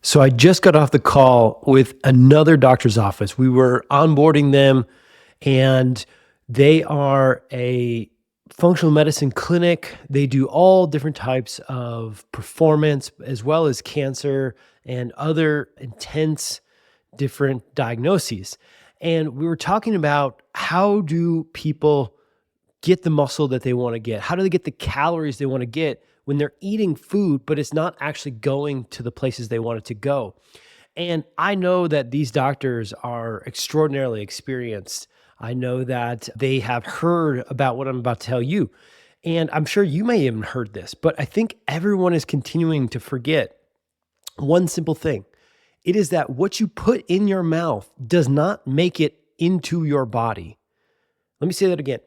So I just got off the call with another doctor's office. We were onboarding them, and they are a functional medicine clinic. They do all different types of performance as well as cancer and other intense different diagnoses. And we were talking about how do people get the muscle that they want to get? How do they get the calories they want to get when they're eating food, but it's not actually going to the places they want it to go? And I know that these doctors are extraordinarily experienced. I know that they have heard about what I'm about to tell you. And I'm sure you may have even heard this, but I think everyone is continuing to forget one simple thing. It is that what you put in your mouth does not make it into your body. Let me say that again.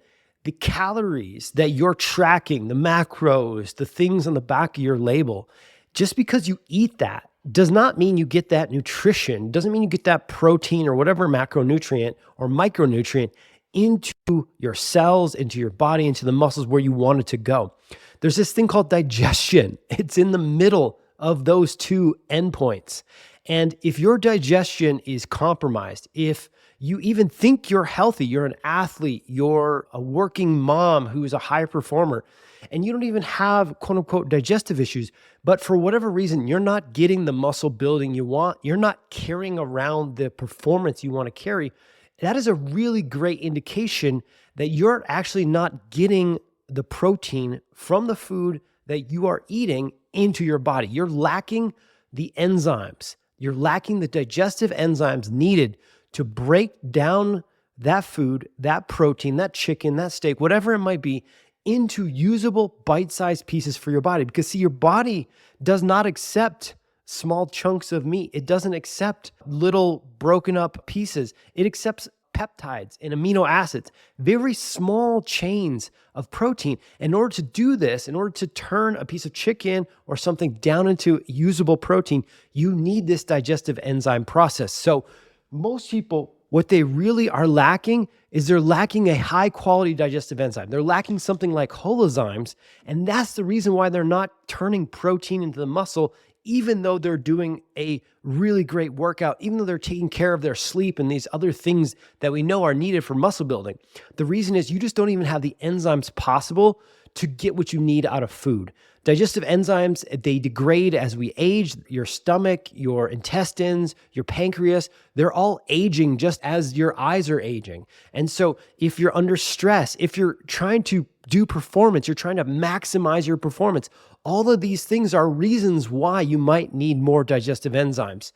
The calories that you're tracking, the macros, the things on the back of your label, just because you eat that does not mean you get that nutrition, doesn't mean you get that protein or whatever macronutrient or micronutrient into your cells, into your body, into the muscles where you want it to go. There's this thing called digestion. It's in the middle of those two endpoints. And if your digestion is compromised, if you even think you're healthy, you're an athlete, you're a working mom who's a high performer, and you don't even have quote unquote digestive issues, but for whatever reason, you're not getting the muscle building you want, you're not carrying around the performance you want to carry, that is a really great indication that you're actually not getting the protein from the food that you are eating into your body. You're lacking the enzymes. You're lacking the digestive enzymes needed to break down that food, that protein, that chicken, that steak, whatever it might be, into usable bite-sized pieces for your body. Because see, your body does not accept small chunks of meat. It doesn't accept little broken up pieces. It accepts peptides and amino acids, very small chains of protein. In order to do this, in order to turn a piece of chicken or something down into usable protein, you need this digestive enzyme process. So most people, what they really are lacking is they're lacking a high quality digestive enzyme. They're lacking something like holozymes, and that's the reason why they're not turning protein into the muscle, even though they're doing a really great workout, even though they're taking care of their sleep and these other things that we know are needed for muscle building. The reason is you just don't even have the enzymes possible to get what you need out of food. Digestive enzymes, they degrade as we age. Your stomach, your intestines, your pancreas, they're all aging just as your eyes are aging. And so if you're under stress, if you're trying to do performance, you're trying to maximize your performance, all of these things are reasons why you might need more digestive enzymes.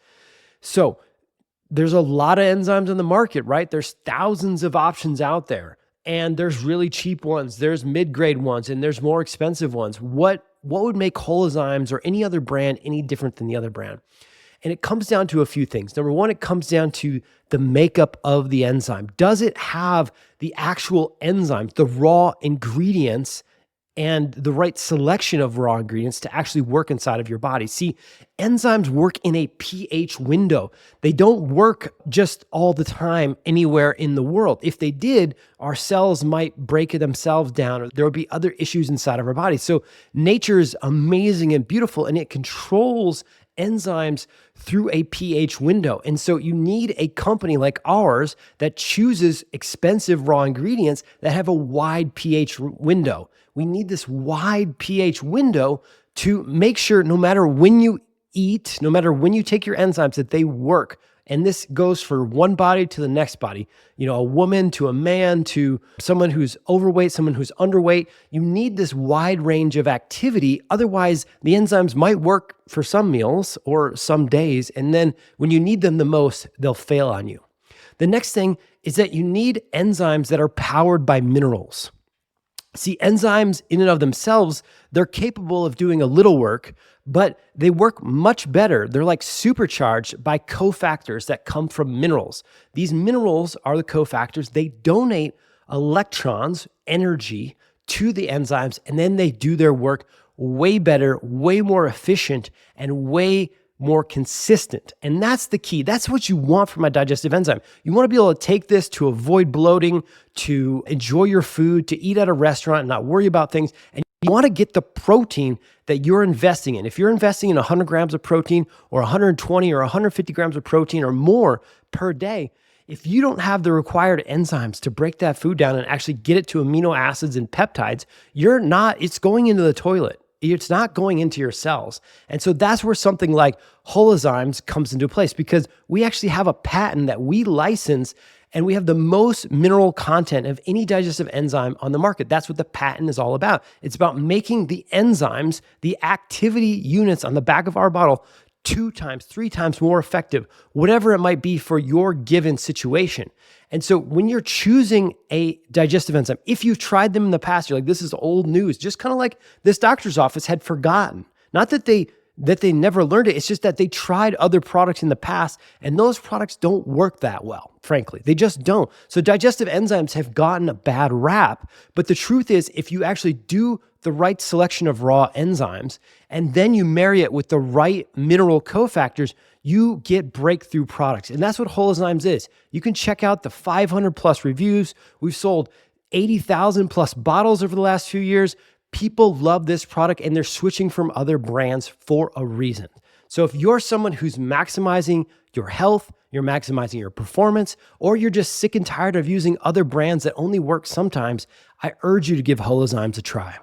So there's a lot of enzymes in the market, right? There's thousands of options out there. And there's really cheap ones, there's mid-grade ones, and there's more expensive ones. What would make Holozymes or any other brand any different than the other brand? And it comes down to a few things. Number one, it comes down to the makeup of the enzyme. Does it have the actual enzymes, the raw ingredients, and the right selection of raw ingredients to actually work inside of your body? See, enzymes work in a pH window. They don't work just all the time anywhere in the world. If they did, our cells might break themselves down, or there would be other issues inside of our body. So nature is amazing and beautiful, and it controls enzymes through a pH window. And so you need a company like ours that chooses expensive raw ingredients that have a wide pH window. We need this wide pH window to make sure no matter when you eat, no matter when you take your enzymes, that they work. And this goes for one body to the next body, a woman to a man to someone who's overweight, someone who's underweight. You need this wide range of activity. Otherwise, the enzymes might work for some meals or some days. And then when you need them the most, they'll fail on you. The next thing is that you need enzymes that are powered by minerals. See, enzymes in and of themselves, they're capable of doing a little work, but they work much better. They're like supercharged by cofactors that come from minerals. These minerals are the cofactors. They donate electrons, energy, to the enzymes, and then they do their work way better, way more efficient, and way more consistent. And that's the key. That's what you want from a digestive enzyme. You want to be able to take this to avoid bloating, to enjoy your food, to eat at a restaurant and not worry about things. And You want to get the protein that you're investing in. If you're investing in 100 grams of protein or 120 or 150 grams of protein or more per day, if you don't have the required enzymes to break that food down and actually get it to amino acids and peptides, it's going into the toilet. It's not going into your cells. And so that's where something like Holozymes comes into place, because we actually have a patent that we license, and we have the most mineral content of any digestive enzyme on the market. That's what the patent is all about. It's about making the enzymes, the activity units on the back of our bottle, 2 times, 3 times more effective, whatever it might be for your given situation. And so when you're choosing a digestive enzyme, if you've tried them in the past, you're like, this is old news, just kind of like this doctor's office had forgotten. Not that they never learned it. It's just that they tried other products in the past, and those products don't work that well, frankly. They just don't. So digestive enzymes have gotten a bad rap. But the truth is, if you actually do the right selection of raw enzymes, and then you marry it with the right mineral cofactors, you get breakthrough products. And that's what Holozymes is. You can check out the 500 plus reviews. We've sold 80,000 plus bottles over the last few years. People love this product, and they're switching from other brands for a reason. So if you're someone who's maximizing your health, you're maximizing your performance, or you're just sick and tired of using other brands that only work sometimes, I urge you to give Holozymes a try.